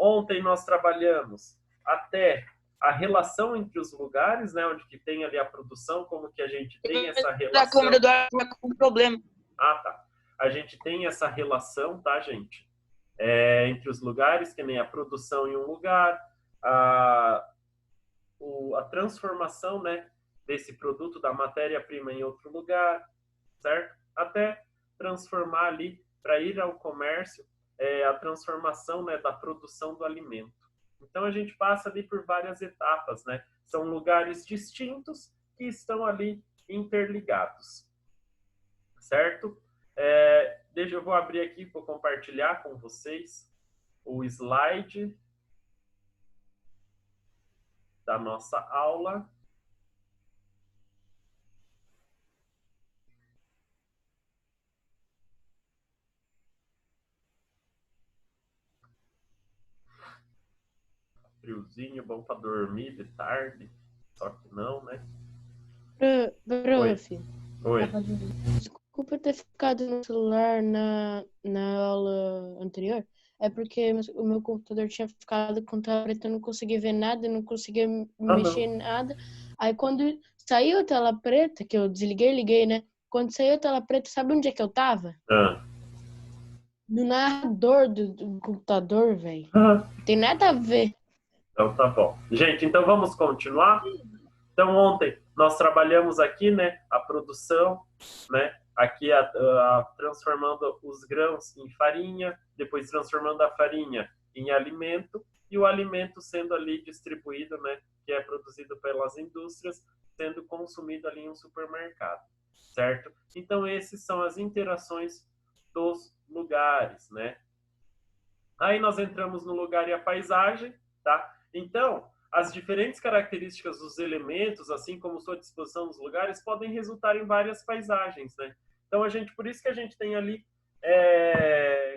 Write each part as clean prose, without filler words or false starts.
ontem nós trabalhamos até a relação entre os lugares, né, onde que tem ali a produção, como que a gente tem essa relação. A câmera do ar tá com problema. Ah, tá. A gente tem essa relação, tá, gente? Entre os lugares, que nem a produção em um lugar, a transformação, né, desse produto, da matéria-prima em outro lugar, certo? Até transformar ali, para ir ao comércio, a transformação, né, da produção do alimento. Então, a gente passa ali por várias etapas, né? São lugares distintos que estão ali interligados, certo? Eu vou abrir aqui para compartilhar com vocês o slide da nossa aula. Friozinho, bom para dormir de tarde, só que não, né? Prof. Oi. Desculpa ter ficado no celular na aula anterior. É porque o meu computador tinha ficado com tela preta, eu não conseguia ver nada, não conseguia mexer em nada. Aí quando saiu a tela preta, que eu desliguei e liguei, né? Quando saiu a tela preta, sabe onde é que eu tava? No narrador do computador, velho. Tem nada a ver. Então tá bom. Gente, então vamos continuar? Então ontem nós trabalhamos aqui, né, a produção, né, aqui transformando os grãos em farinha, depois transformando a farinha em alimento e o alimento sendo ali distribuído, né, que é produzido pelas indústrias, sendo consumido ali em um supermercado, certo? Então esses são as interações dos lugares, né? Aí nós entramos no lugar e a paisagem, tá? Então, as diferentes características dos elementos, assim como sua disposição nos lugares, podem resultar em várias paisagens, né? Então, por isso que a gente tem ali,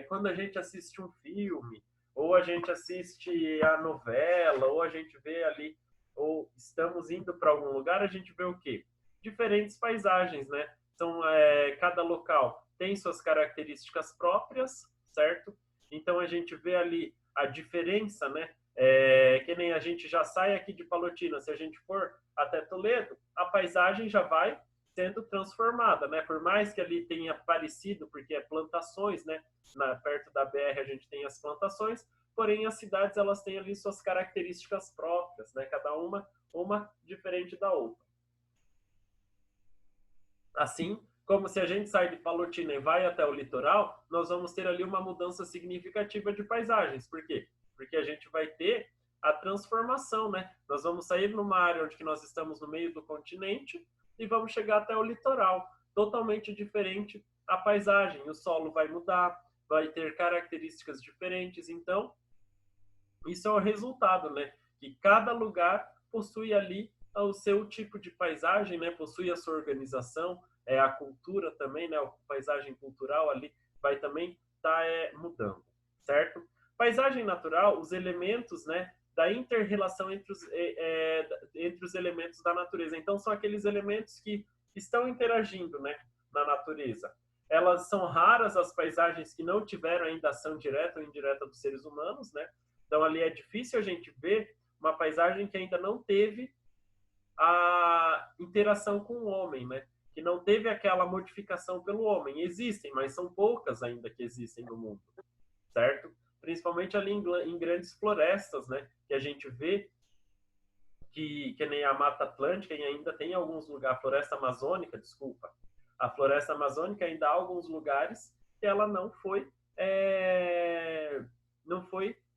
quando a gente assiste um filme, ou a gente assiste a novela, ou a gente vê ali, ou estamos indo para algum lugar, a gente vê o quê? Diferentes paisagens, né? Então, cada local tem suas características próprias, certo? Então, a gente vê ali a diferença, né? Que nem a gente já sai aqui de Palotina, se a gente for até Toledo, a paisagem já vai sendo transformada, né? Por mais que ali tenha parecido, porque é plantações, né? Perto da BR a gente tem as plantações, porém as cidades elas têm ali suas características próprias, né? Cada uma diferente da outra. Assim, como se a gente sai de Palotina e vai até o litoral, nós vamos ter ali uma mudança significativa de paisagens. Por quê? Porque a gente vai ter a transformação, né? Nós vamos sair numa área onde nós estamos no meio do continente e vamos chegar até o litoral. Totalmente diferente a paisagem. O solo vai mudar, vai ter características diferentes. Então, isso é o resultado, né? Que cada lugar possui ali o seu tipo de paisagem, né? Possui a sua organização, a cultura também, né? A paisagem cultural ali vai também estar mudando, certo? Paisagem natural, os elementos, né? Da inter-relação entre os elementos da natureza. Então, são aqueles elementos que estão interagindo, né? Na natureza. Elas são raras as paisagens que não tiveram ainda ação direta ou indireta dos seres humanos, né? Então, ali é difícil a gente ver uma paisagem que ainda não teve a interação com o homem, né? Que não teve aquela modificação pelo homem. Existem, mas são poucas ainda que existem no mundo, certo? Principalmente ali em grandes florestas, né? Que a gente vê que nem a Mata Atlântica e ainda tem alguns lugares, a floresta amazônica, desculpa. A floresta amazônica ainda há alguns lugares que ela não foi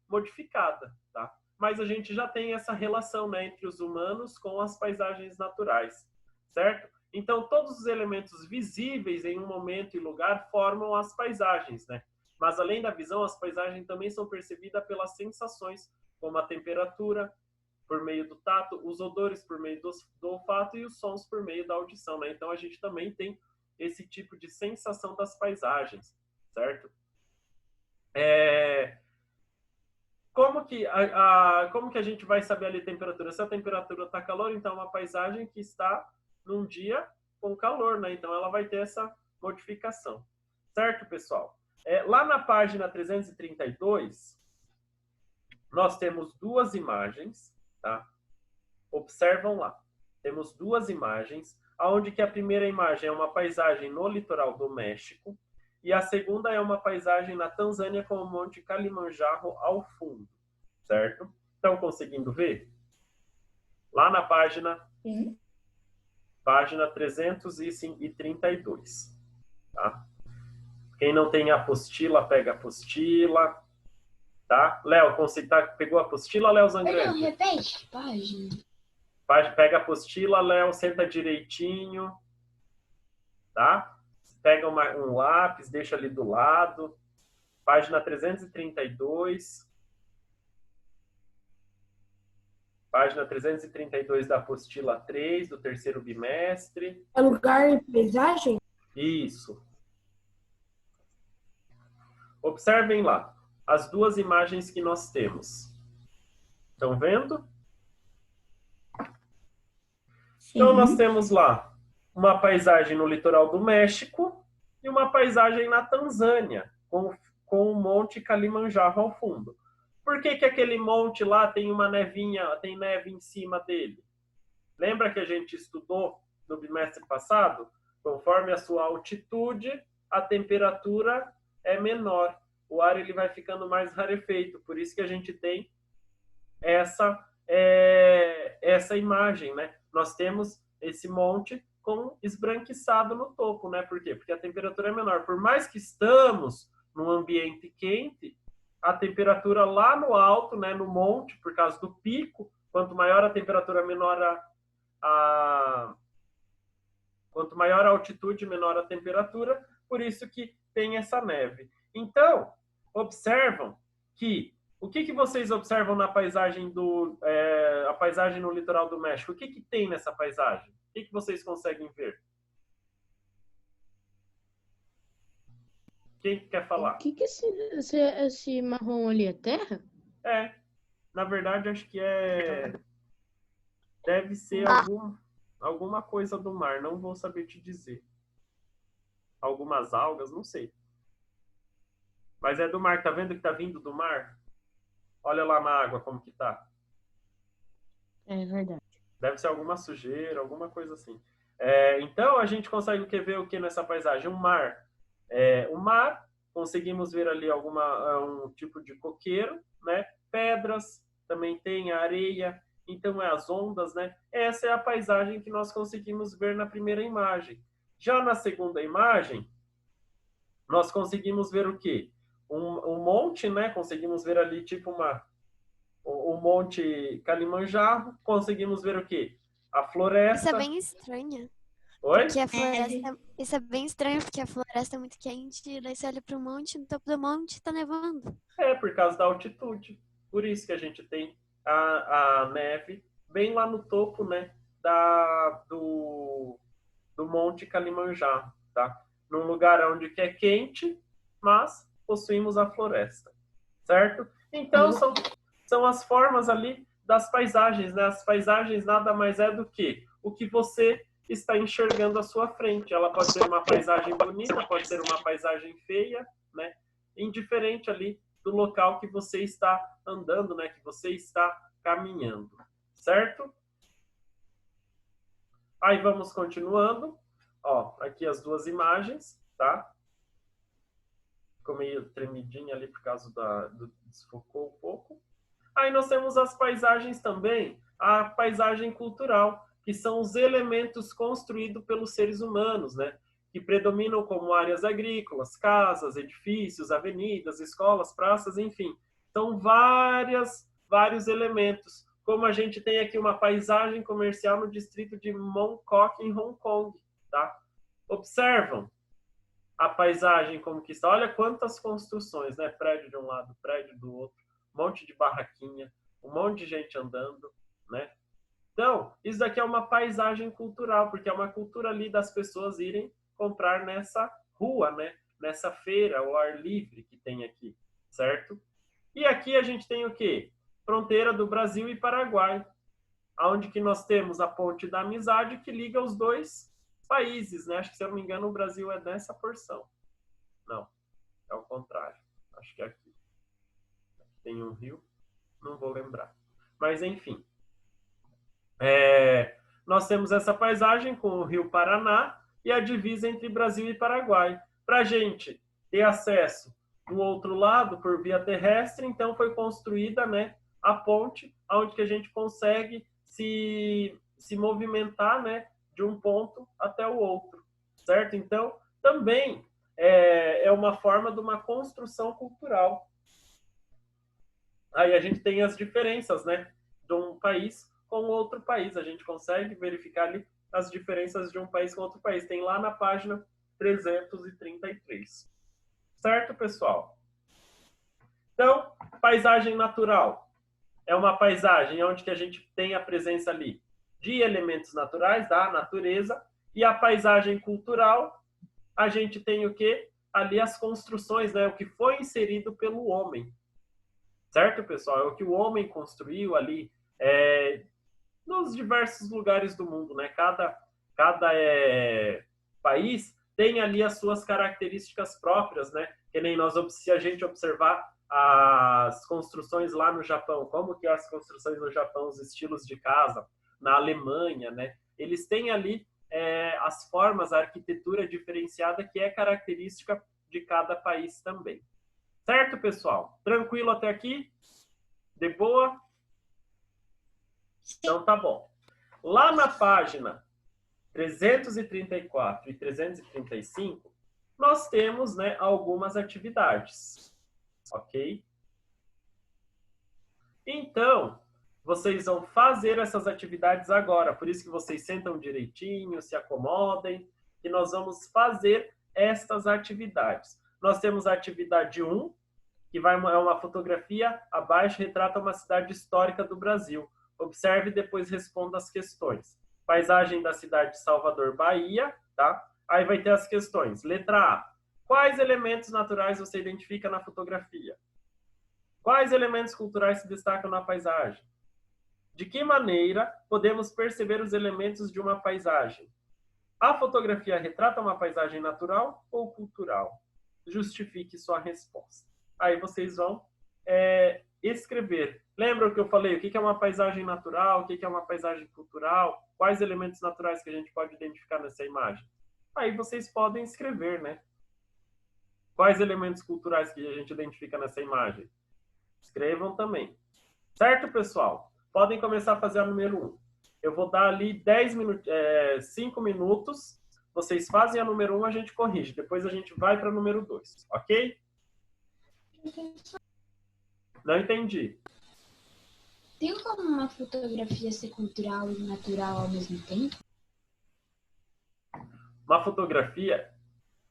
modificada, tá? Mas a gente já tem essa relação, né, entre os humanos com as paisagens naturais, certo? Então, todos os elementos visíveis em um momento e lugar formam as paisagens, né? Mas, além da visão, as paisagens também são percebidas pelas sensações, como a temperatura, por meio do tato, os odores por meio do olfato e os sons por meio da audição, né? Então, a gente também tem esse tipo de sensação das paisagens, certo? Como que a gente vai saber ali a temperatura? Se a temperatura está calor, então é uma paisagem que está num dia com calor, né? Então ela vai ter essa modificação. Certo, pessoal? Lá na página 332, nós temos duas imagens, tá? Observam lá. Temos duas imagens, onde que a primeira imagem é uma paisagem no litoral do México e a segunda é uma paisagem na Tanzânia com o Monte Kilimanjaro ao fundo, certo? Estão conseguindo ver? Lá na página 332, tá? Quem não tem a apostila, pega a apostila, tá? Léo, pegou a apostila, Léo Zangrande? Não, repete. Página. Pega a apostila, Léo, senta direitinho, tá? Pega um lápis, deixa ali do lado. Página 332. Página 332 da apostila 3, do terceiro bimestre. É lugar e paisagem? Isso. Observem lá as duas imagens que nós temos. Estão vendo? Sim. Então, nós temos lá uma paisagem no litoral do México e uma paisagem na Tanzânia, com o Monte Kilimanjaro ao fundo. Por que que aquele monte lá tem uma nevinha, tem neve em cima dele? Lembra que a gente estudou no bimestre passado? Conforme a sua altitude, a temperatura é menor. O ar ele vai ficando mais rarefeito. Por isso que a gente tem essa imagem, né? Nós temos esse monte com esbranquiçado no topo, né? Por quê? Porque a temperatura é menor. Por mais que estamos num ambiente quente, a temperatura lá no alto, né, no monte, por causa do pico, quanto maior a temperatura, quanto maior a altitude, menor a temperatura, por isso que tem essa neve. Então, observam que o que vocês observam na paisagem a paisagem no litoral do México? O que tem nessa paisagem? O que vocês conseguem ver? Quem quer falar? O que esse marrom ali é terra? Na verdade, acho que deve ser alguma coisa do mar, não vou saber te dizer. Algumas algas, não sei. Mas é do mar, tá vendo que tá vindo do mar? Olha lá na água como que tá. É verdade. Deve ser alguma sujeira, alguma coisa assim. Então, a gente consegue ver o que nessa paisagem? Um mar. O mar, conseguimos ver ali um tipo de coqueiro, né? Pedras, também tem a areia, então as ondas, né? Essa é a paisagem que nós conseguimos ver na primeira imagem. Já na segunda imagem, nós conseguimos ver o quê? Um monte, né? Conseguimos ver ali tipo o Monte Kilimanjaro. Conseguimos ver o quê? A floresta. Isso é bem estranho. Oi? Porque a floresta... Isso é bem estranho, porque a floresta é muito quente, e daí você olha pro monte, no topo do monte tá nevando. Por causa da altitude. Por isso que a gente tem a neve bem lá no topo, né? Do Monte Kilimanjaro, tá? Num lugar onde que é quente, mas possuímos a floresta, certo? Então, são as formas ali das paisagens, né? As paisagens nada mais é do que o que você está enxergando à sua frente. Ela pode ser uma paisagem bonita, pode ser uma paisagem feia, né? Indiferente ali do local que você está andando, né? Que você está caminhando, certo? Aí vamos continuando. Ó, aqui as duas imagens, tá? Ficou meio tremidinha ali por causa desfocou um pouco. Aí nós temos as paisagens também, a paisagem cultural, que são os elementos construídos pelos seres humanos, né? Que predominam como áreas agrícolas, casas, edifícios, avenidas, escolas, praças, enfim. São vários elementos. Como a gente tem aqui uma paisagem comercial no distrito de Mongkok, em Hong Kong, tá? Observam a paisagem como que está. Olha quantas construções, né? Prédio de um lado, prédio do outro, um monte de barraquinha, um monte de gente andando, né? Então, isso daqui é uma paisagem cultural, porque é uma cultura ali das pessoas irem comprar nessa rua, né? Nessa feira, ao ar livre que tem aqui, certo? E aqui a gente tem o quê? Fronteira do Brasil e Paraguai, onde que nós temos a Ponte da Amizade que liga os dois países, né? Acho que, se eu não me engano, o Brasil é nessa porção. Não, é o contrário. Acho que é aqui. Aqui tem um rio. Não vou lembrar. Mas, enfim. Nós temos essa paisagem com o Rio Paraná e a divisa entre Brasil e Paraguai. Para a gente ter acesso do outro lado por via terrestre, então foi construída, né, a ponte, onde que a gente consegue se movimentar, né, de um ponto até o outro, certo? Então, também é uma forma de uma construção cultural. Aí a gente tem as diferenças, né, de um país com outro país. A gente consegue verificar ali as diferenças de um país com outro país. Tem lá na página 333. Certo, pessoal? Então, paisagem natural. É uma paisagem onde que a gente tem a presença ali de elementos naturais, da natureza. E a paisagem cultural, a gente tem o quê? Ali as construções, né? O que foi inserido pelo homem. Certo, pessoal? É o que o homem construiu ali nos diversos lugares do mundo, né? Cada país tem ali as suas características próprias, né? Que nem se a gente observar as construções lá no Japão, como que as construções no Japão, os estilos de casa, na Alemanha, né? Eles têm ali as formas, a arquitetura diferenciada que é característica de cada país também. Certo, pessoal? Tranquilo até aqui? De boa? Então tá bom. Lá na página 334 e 335, nós temos, né, algumas atividades. Ok? Então, vocês vão fazer essas atividades agora. Por isso que vocês sentam direitinho, se acomodem, e nós vamos fazer estas atividades. Nós temos a atividade 1, que é uma fotografia abaixo, retrata uma cidade histórica do Brasil. Observe e depois responda as questões. Paisagem da cidade de Salvador, Bahia, tá? Aí vai ter as questões. Letra A. Quais elementos naturais você identifica na fotografia? Quais elementos culturais se destacam na paisagem? De que maneira podemos perceber os elementos de uma paisagem? A fotografia retrata uma paisagem natural ou cultural? Justifique sua resposta. Aí vocês vão escrever. Lembra o que eu falei? O que é uma paisagem natural? O que é uma paisagem cultural? Quais elementos naturais que a gente pode identificar nessa imagem? Aí vocês podem escrever, né? Quais elementos culturais que a gente identifica nessa imagem? Escrevam também. Certo, pessoal? Podem começar a fazer a número 1. Eu vou dar ali 5 minutos. Vocês fazem a número 1, a gente corrige. Depois a gente vai para a número 2. Ok? Não entendi. Tem como uma fotografia ser cultural e natural ao mesmo tempo? Uma fotografia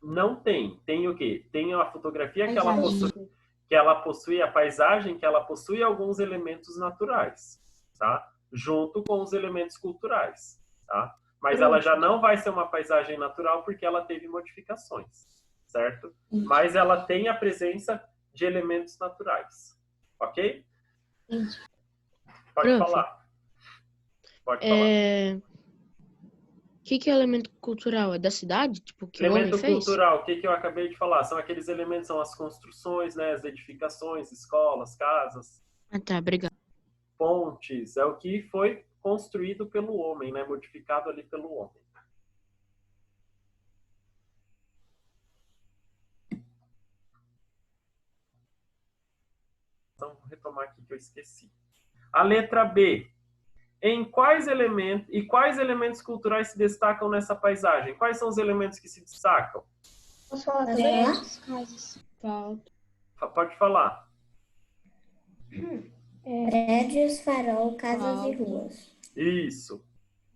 não tem. Tem o quê? Tem a fotografia que ela possui a paisagem, que ela possui alguns elementos naturais, tá? Junto com os elementos culturais, tá? Mas ela já não vai ser uma paisagem natural porque ela teve modificações, certo? Mas ela tem a presença de elementos naturais, ok? Pode falar. Pode falar. O que é elemento cultural? É da cidade? Tipo, que o homem Elemento fez? cultural, o que eu acabei de falar? São aqueles elementos, são as construções, né? As edificações, escolas, casas, Ah, tá, obrigado. pontes. É o que foi construído pelo homem, né? Modificado ali pelo homem. Então, vou retomar aqui que eu esqueci. A letra B. Quais elementos culturais se destacam nessa paisagem? Quais são os elementos que se destacam? Posso falar também? Casas. Pode falar. Prédios, farol, casas e ruas. Isso.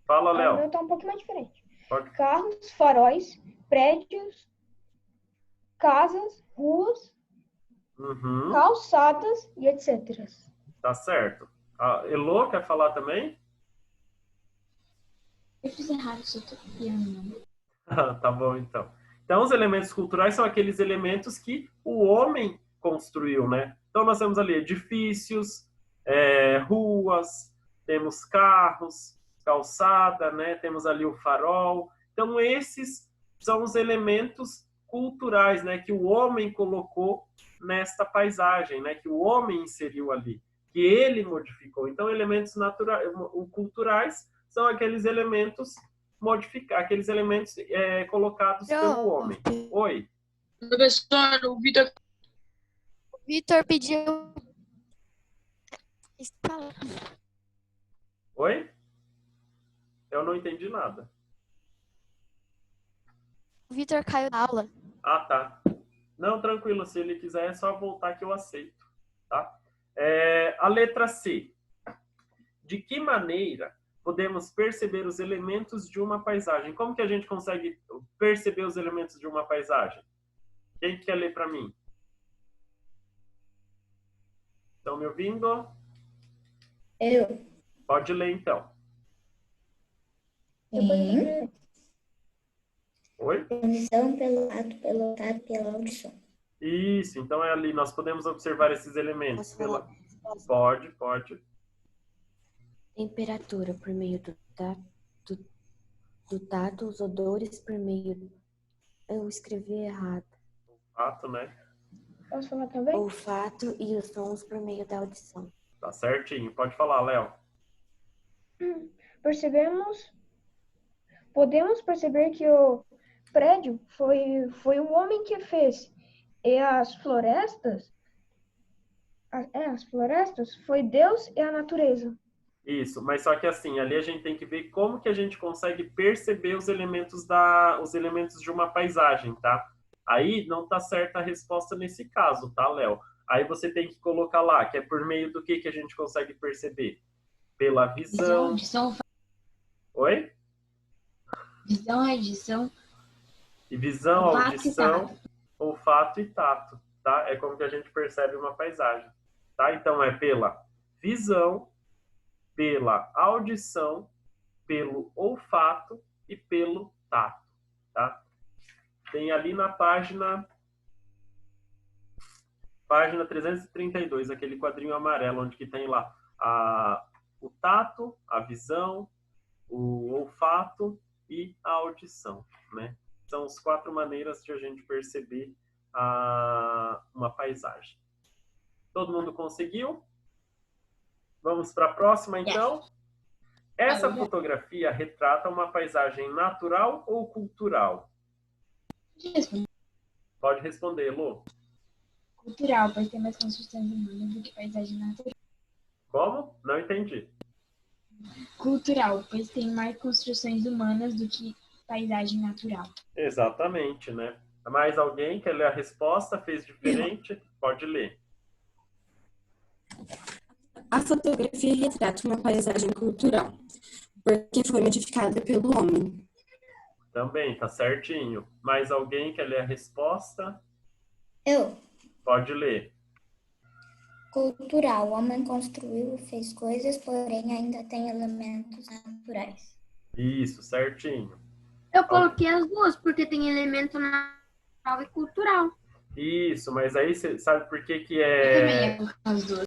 Fala, O meu Léo. tá um pouco mais diferente. Pode. Carros, faróis, prédios, casas, ruas, Uhum. calçadas e etc. Tá certo. A Elô quer falar também? Eu fiz errado, só tô copiando. Tá bom, então. Então, os elementos culturais são aqueles elementos que o homem construiu, né? Então, nós temos ali edifícios, ruas, temos carros, calçada, né? Temos ali o farol. Então, esses são os elementos culturais, né? Que o homem colocou nesta paisagem, né? Que o homem inseriu ali. que ele modificou. Então, elementos naturais, culturais são aqueles elementos aqueles elementos colocados pelo homem. Oi? Professor, o Vitor pediu. Oi? Eu não entendi nada. O Vitor caiu da aula. Ah, tá. Não, tranquilo. Se ele quiser, é só voltar que eu aceito. Tá? A letra C. De que maneira podemos perceber os elementos de uma paisagem? Como que a gente consegue perceber os elementos de uma paisagem? Quem quer ler para mim? Estão me ouvindo? Eu. Pode ler, então. Sim. Oi? Pela visão, pelo tato, pelo tato, pela audição. Isso, então é ali. Nós podemos observar esses elementos. Pode. Temperatura por meio do tato, os odores por meio... Eu escrevi errado. Fato, né? Posso falar também? Olfato e os sons por meio da audição. Tá certinho. Pode falar, Léo. Podemos perceber que o prédio foi o homem que fez. E as florestas, foi Deus e a natureza. Isso, mas só que assim, ali a gente tem que ver como que a gente consegue perceber os elementos de uma paisagem, tá? Aí não tá certa a resposta nesse caso, tá, Léo? Aí você tem que colocar lá, que é por meio do que a gente consegue perceber? Pela visão. Audição, Oi? visão, audição, E visão, olfato e audição, tato. olfato e tato, tá? É como que a gente percebe uma paisagem, tá? Então é pela visão, pela audição, pelo olfato e pelo tato, tá? Tem ali na página 332, aquele quadrinho amarelo, onde que tem lá o tato, a visão, o olfato e a audição, né? São as 4 maneiras de a gente perceber uma paisagem. Todo mundo conseguiu? Vamos para a próxima, então? Essa fotografia retrata uma paisagem natural ou cultural? Pode responder, Lu. Cultural, pois tem mais construções humanas do que paisagem natural. Como? Não entendi. Cultural, pois tem mais construções humanas do que paisagem natural. Exatamente, né? Mais alguém quer ler a resposta? Fez diferente? Pode ler. A fotografia retrata uma paisagem cultural, porque foi modificada pelo homem. Também, tá certinho. Mais alguém quer ler a resposta? Eu. Pode ler. Cultural. O homem construiu e fez coisas, porém ainda tem elementos naturais. Isso, certinho. Eu coloquei as duas, porque tem elemento natural e cultural. Isso, mas aí você sabe por que que Eu também ia as duas.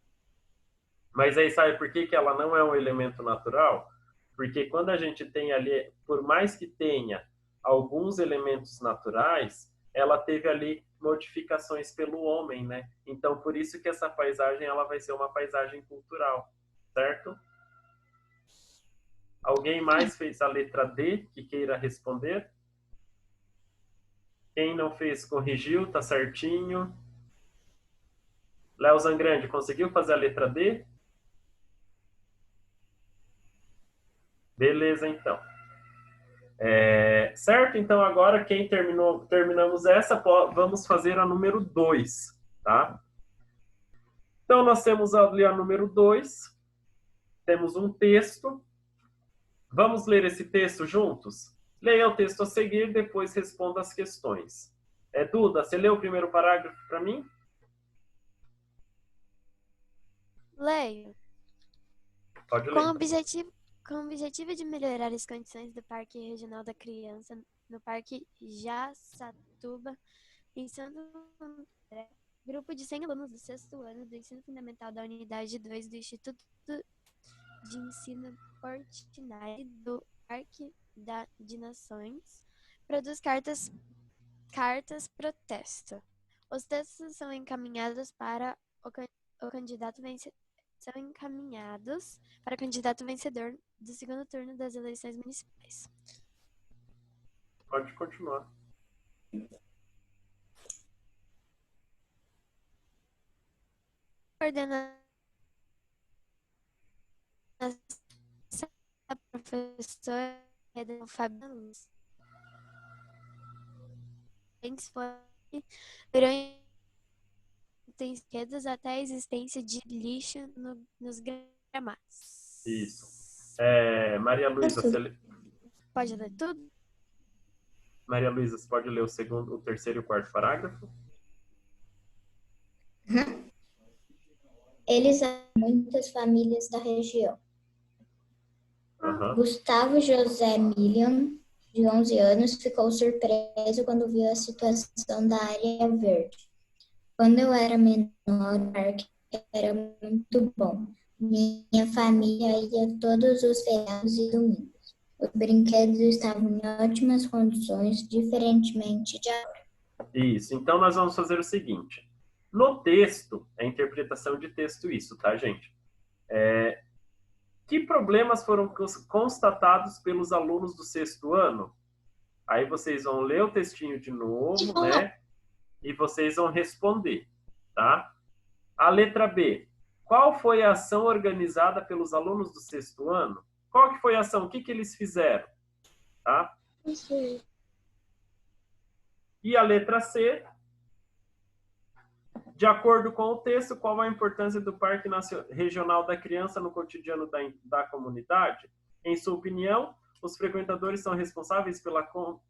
Mas aí sabe por que que ela não é um elemento natural? Porque quando a gente tem ali, por mais que tenha alguns elementos naturais, ela teve ali modificações pelo homem, né? Então, por isso que essa paisagem ela vai ser uma paisagem cultural, certo? Alguém mais fez a letra D que queira responder? Quem não fez, corrigiu, tá certinho. Léo Zangrande, conseguiu fazer a letra D? Beleza, então. Certo? Então, agora, quem terminamos essa, vamos fazer a número 2, tá? Então, nós temos ali a número 2. Temos um texto. Vamos ler esse texto juntos? Leia o texto a seguir, depois responda as questões. Duda, você leu o primeiro parágrafo para mim? Leio. Pode ler. Com o objetivo de melhorar as condições do Parque Regional da Criança no Parque Jaçatuba, pensando no grupo de 100 alunos do 6º ano do Ensino Fundamental da Unidade 2 do Instituto de Ensino Portinari do Parque de Nações, produz cartas protesto. Os textos são encaminhados para o candidato são encaminhados para o candidato vencedor do segundo turno das eleições municipais. Pode continuar. Coordenação professor Fábio Luz. Foram esquerdas até a existência de lixo nos gramados. Isso. Maria Luísa, Pode ler tudo? Maria Luísa, você pode ler o terceiro e o quarto parágrafo? Eles eram muitas famílias da região. Gustavo José Milian, de 11 anos, ficou surpreso quando viu a situação da área verde. Quando eu era menor, o parque era muito bom. Minha família ia todos os feriados e domingos. Os brinquedos estavam em ótimas condições, diferentemente de agora. Isso. Então, nós vamos fazer o seguinte. No texto, é interpretação de texto isso, tá, gente? Que problemas foram constatados pelos alunos do 6º ano? Aí vocês vão ler o textinho de novo, né? E vocês vão responder, tá? A letra B. Qual foi a ação organizada pelos alunos do 6º ano? Qual que foi a ação? O que eles fizeram? Tá? Não sei. E a letra C. De acordo com o texto, qual a importância do Parque Regional da Criança no cotidiano da comunidade? Em sua opinião, os frequentadores são responsáveis pela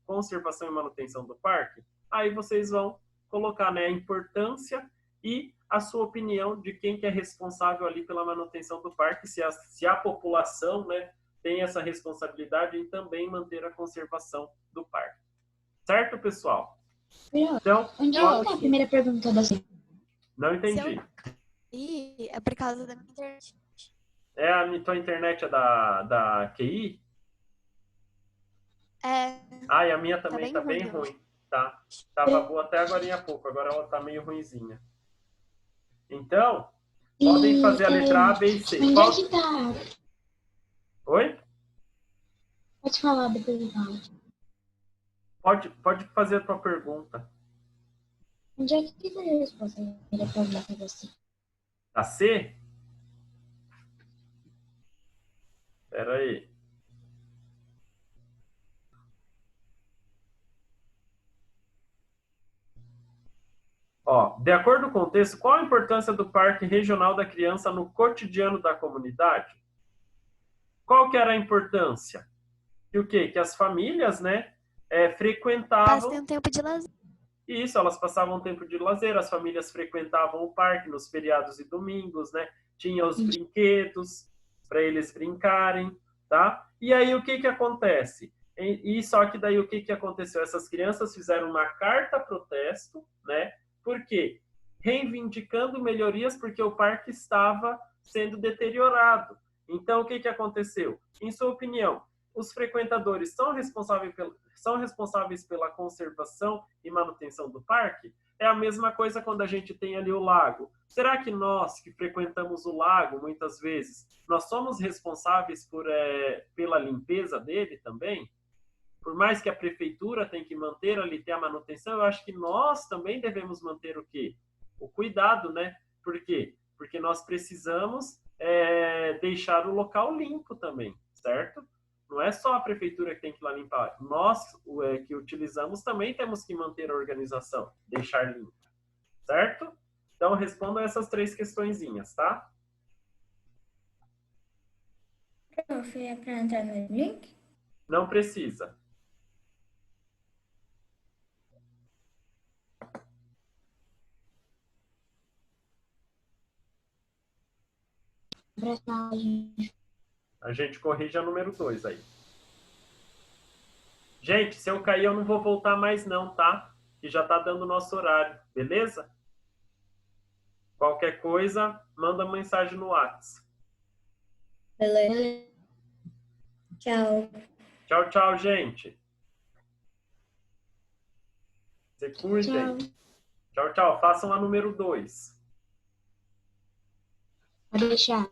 conservação e manutenção do parque? Aí vocês vão colocar, né, a importância e a sua opinião de quem que é responsável ali pela manutenção do parque, se a população, né, tem essa responsabilidade em também manter a conservação do parque. Certo, pessoal? Então, onde é a primeira pergunta da senhora? Não entendi. E é por causa da minha internet. A tua internet é da QI? E a minha também tá bem ruim. Tá. Tava boa até agora há pouco, agora ela tá meio ruinzinha. Então, podem fazer a letra A, B e C. Onde é que tá? Oi? Pode falar depois eu falo. Pode fazer a tua pergunta. Onde é que tá a resposta da primeira pergunta da C? A C? Espera aí. De acordo com o texto, qual a importância do Parque Regional da Criança no cotidiano da comunidade? Qual que era a importância? Que o quê? Que as famílias, né, frequentavam... Passam tempo de lazer. Isso, elas passavam tempo de lazer, as famílias frequentavam o parque nos feriados e domingos, né? Tinha os brinquedos para eles brincarem, tá? E aí o que acontece? E só que daí o que aconteceu? Essas crianças fizeram uma carta protesto, né? Por quê? Reivindicando melhorias porque o parque estava sendo deteriorado. Então, o que aconteceu? Em sua opinião, os frequentadores são responsáveis pela conservação e manutenção do parque? É a mesma coisa quando a gente tem ali o lago. Será que nós que frequentamos o lago, muitas vezes, nós somos responsáveis pela limpeza dele também? Por mais que a prefeitura tem que manter ali, ter a manutenção, eu acho que nós também devemos manter o quê? O cuidado, né? Por quê? Porque nós precisamos deixar o local limpo também, certo? Não é só a prefeitura que tem que ir lá limpar. Nós, que utilizamos, também temos que manter a organização, deixar limpo, certo? Então, respondam essas 3 questõezinhas, tá? Prof, é para entrar no link? Não precisa. A gente corrige a número 2 aí. Gente, se eu cair, eu não vou voltar mais não, tá? Que já tá dando o nosso horário, beleza? Qualquer coisa, manda mensagem no WhatsApp. Beleza. Tchau. Tchau, tchau, gente. Se cuidem. Tchau, tchau. Façam a número 2. Pode deixar.